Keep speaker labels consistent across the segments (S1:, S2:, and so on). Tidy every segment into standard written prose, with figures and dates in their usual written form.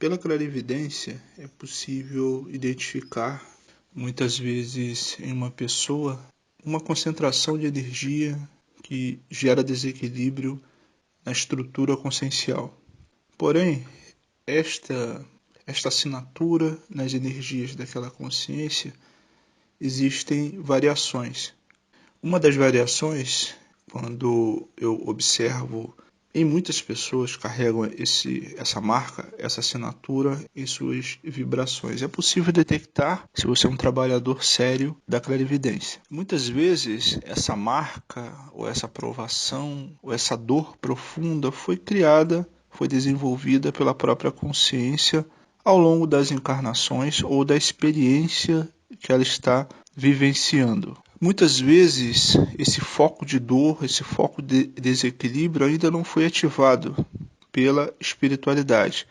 S1: Pela clarividência, é possível identificar, muitas vezes em uma pessoa, uma concentração de energia que gera desequilíbrio na estrutura consciencial. Porém, esta assinatura nas energias daquela consciência, existem variações. Uma das variações, quando eu observo em muitas pessoas carregam essa marca, essa assinatura em suas vibrações. É possível detectar se você é um trabalhador sério da clarividência. Muitas vezes essa marca, ou essa provação, ou essa dor profunda foi desenvolvida pela própria consciência ao longo das encarnações ou da experiência que ela está vivenciando. Muitas vezes esse foco de dor, esse foco de desequilíbrio ainda não foi ativado pela espiritualidade,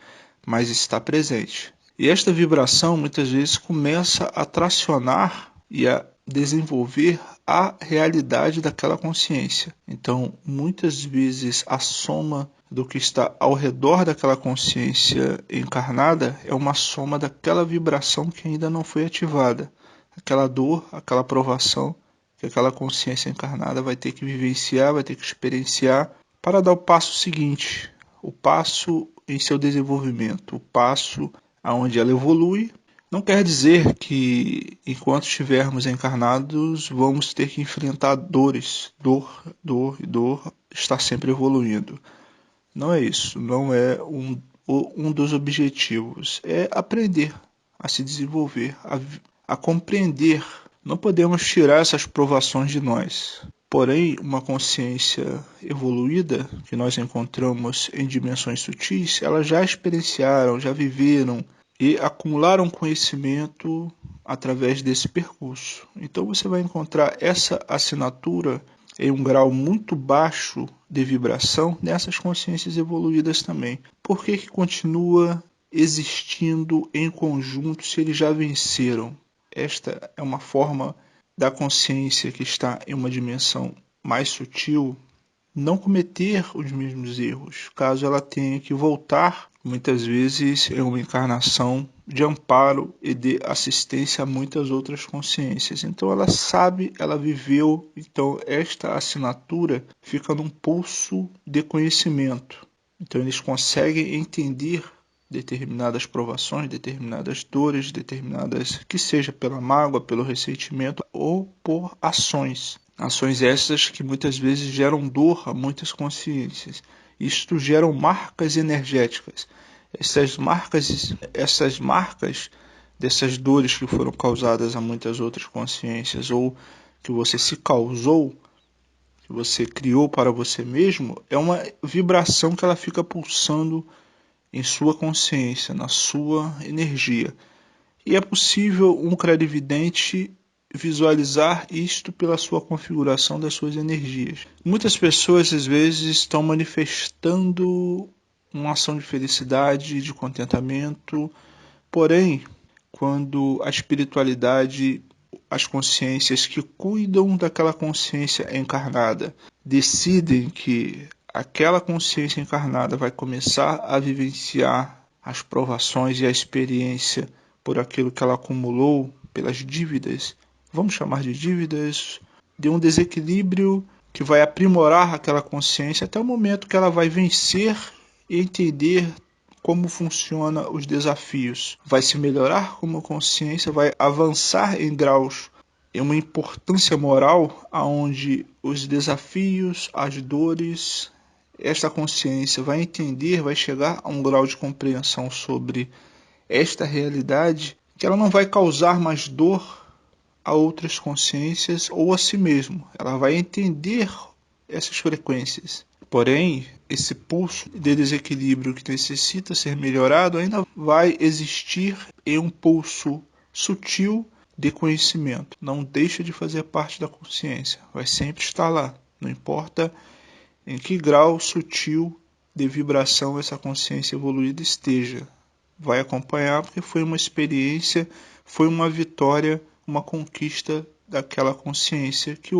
S1: mas está presente. E esta vibração muitas vezes começa a tracionar e a desenvolver a realidade daquela consciência. Então, muitas vezes a soma do que está ao redor daquela consciência encarnada é uma soma daquela vibração que ainda não foi ativada. Aquela dor, aquela provação que aquela consciência encarnada vai ter que vivenciar, vai ter que experienciar para dar o passo seguinte, o passo em seu desenvolvimento, o passo aonde ela evolui. Não quer dizer que enquanto estivermos encarnados vamos ter que enfrentar dores, dor, estar sempre evoluindo. Não é isso, não é um dos objetivos, é aprender a se desenvolver, a compreender. Não podemos tirar essas provações de nós. Porém, uma consciência evoluída, que nós encontramos em dimensões sutis, elas já experienciaram, já viveram e acumularam conhecimento através desse percurso. Então você vai encontrar essa assinatura em um grau muito baixo de vibração nessas consciências evoluídas também. Por que continua existindo em conjunto se eles já venceram? Esta é uma forma da consciência que está em uma dimensão mais sutil não cometer os mesmos erros, caso ela tenha que voltar, muitas vezes em uma encarnação de amparo e de assistência a muitas outras consciências. Então ela sabe, ela viveu, então esta assinatura fica num pulso de conhecimento. Então eles conseguem entender determinadas provações, determinadas dores, que seja pela mágoa, pelo ressentimento ou por ações. Ações essas que muitas vezes geram dor a muitas consciências. Isto geram marcas energéticas. Essas marcas dessas dores que foram causadas a muitas outras consciências ou que você se causou, que você criou para você mesmo, é uma vibração que ela fica pulsando em sua consciência, na sua energia. E é possível um clarividente visualizar isto pela sua configuração das suas energias. Muitas pessoas às vezes estão manifestando uma ação de felicidade, de contentamento, porém, quando a espiritualidade, as consciências que cuidam daquela consciência encarnada, decidem que aquela consciência encarnada vai começar a vivenciar as provações e a experiência por aquilo que ela acumulou, pelas dívidas, vamos chamar de dívidas, de um desequilíbrio que vai aprimorar aquela consciência até o momento que ela vai vencer e entender como funcionam os desafios. Vai se melhorar como consciência, vai avançar em graus, em uma importância moral, onde os desafios, as dores, esta consciência vai entender, vai chegar a um grau de compreensão sobre esta realidade, que ela não vai causar mais dor a outras consciências ou a si mesmo. Ela vai entender essas frequências. Porém, esse pulso de desequilíbrio que necessita ser melhorado ainda vai existir em um pulso sutil de conhecimento. Não deixa de fazer parte da consciência. Vai sempre estar lá. Não importa em que grau sutil de vibração essa consciência evoluída esteja. Vai acompanhar porque foi uma experiência, foi uma vitória, uma conquista daquela consciência que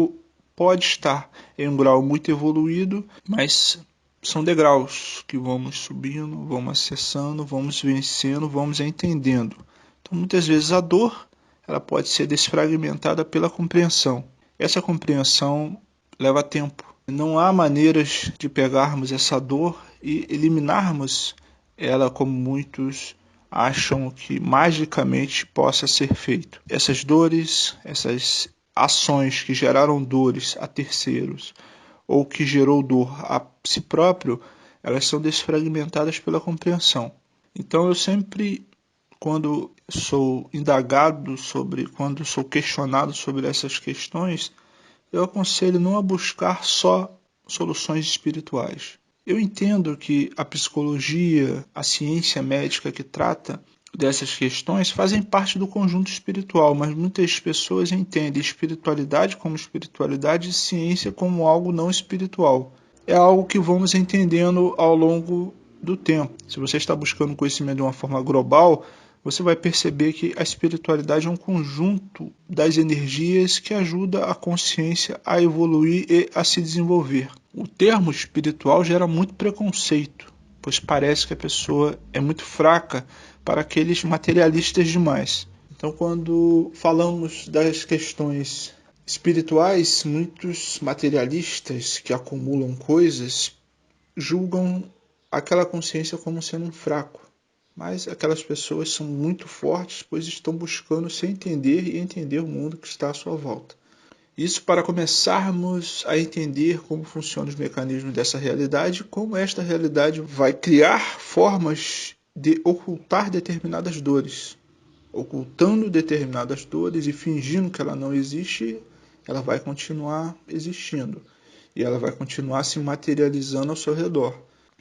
S1: pode estar em um grau muito evoluído, mas são degraus que vamos subindo, vamos acessando, vamos vencendo, vamos entendendo. Então, muitas vezes a dor ela pode ser desfragmentada pela compreensão. Essa compreensão leva tempo. Não há maneiras de pegarmos essa dor e eliminarmos ela como muitos acham que magicamente possa ser feito. Essas dores, essas ações que geraram dores a terceiros ou que gerou dor a si próprio, elas são desfragmentadas pela compreensão. Então eu sempre, quando sou indagado sobre, quando sou questionado sobre essas questões, eu aconselho não a buscar só soluções espirituais. Eu entendo que a psicologia, a ciência médica que trata dessas questões fazem parte do conjunto espiritual, mas muitas pessoas entendem espiritualidade como espiritualidade e ciência como algo não espiritual. É algo que vamos entendendo ao longo do tempo. Se você está buscando conhecimento de uma forma global, você vai perceber que a espiritualidade é um conjunto das energias que ajuda a consciência a evoluir e a se desenvolver. O termo espiritual gera muito preconceito, pois parece que a pessoa é muito fraca para aqueles materialistas demais. Então, quando falamos das questões espirituais, muitos materialistas que acumulam coisas julgam aquela consciência como sendo um fraco. Mas aquelas pessoas são muito fortes, pois estão buscando se entender e entender o mundo que está à sua volta. Isso para começarmos a entender como funcionam os mecanismos dessa realidade e como esta realidade vai criar formas de ocultar determinadas dores. Ocultando determinadas dores e fingindo que ela não existe, ela vai continuar existindo. E ela vai continuar se materializando ao seu redor.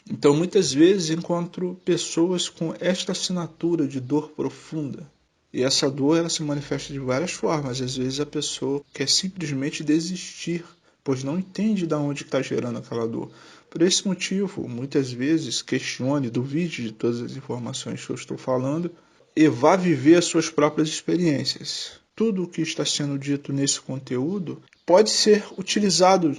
S1: Então, muitas vezes encontro pessoas com esta assinatura de dor profunda. E essa dor ela se manifesta de várias formas. Às vezes a pessoa quer simplesmente desistir, pois não entende de onde está gerando aquela dor. Por esse motivo, muitas vezes questione, duvide de todas as informações que eu estou falando e vá viver as suas próprias experiências. Tudo o que está sendo dito nesse conteúdo pode ser utilizado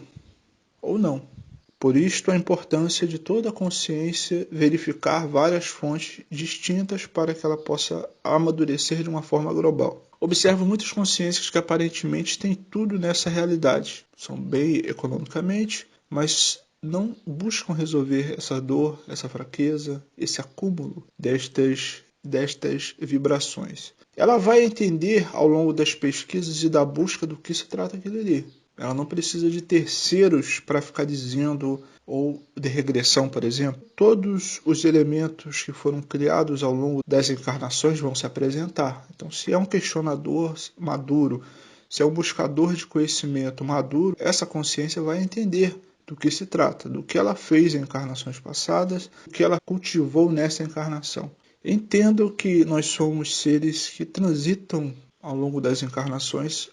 S1: ou não. Por isto, a importância de toda a consciência verificar várias fontes distintas para que ela possa amadurecer de uma forma global. Observo muitas consciências que aparentemente têm tudo nessa realidade. São bem economicamente, mas não buscam resolver essa dor, essa fraqueza, esse acúmulo destas vibrações. Ela vai entender ao longo das pesquisas e da busca do que se trata aquilo ali. Ela não precisa de terceiros para ficar dizendo, ou de regressão, por exemplo. Todos os elementos que foram criados ao longo das encarnações vão se apresentar. Então, se é um questionador maduro, se é um buscador de conhecimento maduro, essa consciência vai entender do que se trata, do que ela fez em encarnações passadas, do que ela cultivou nessa encarnação. Entendo que nós somos seres que transitam ao longo das encarnações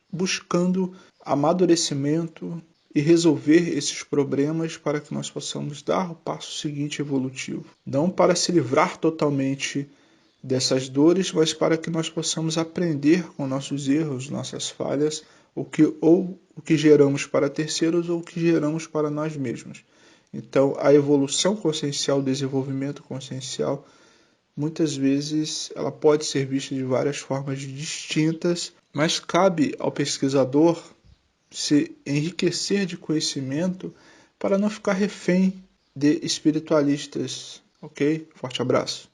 S1: buscando amadurecimento e resolver esses problemas para que nós possamos dar o passo seguinte evolutivo. Não para se livrar totalmente dessas dores, mas para que nós possamos aprender com nossos erros, nossas falhas, o que geramos para terceiros ou o que geramos para nós mesmos. Então, a evolução consciencial, o desenvolvimento consciencial, muitas vezes ela pode ser vista de várias formas distintas, mas cabe ao pesquisador se enriquecer de conhecimento para não ficar refém de espiritualistas. Ok? Forte abraço.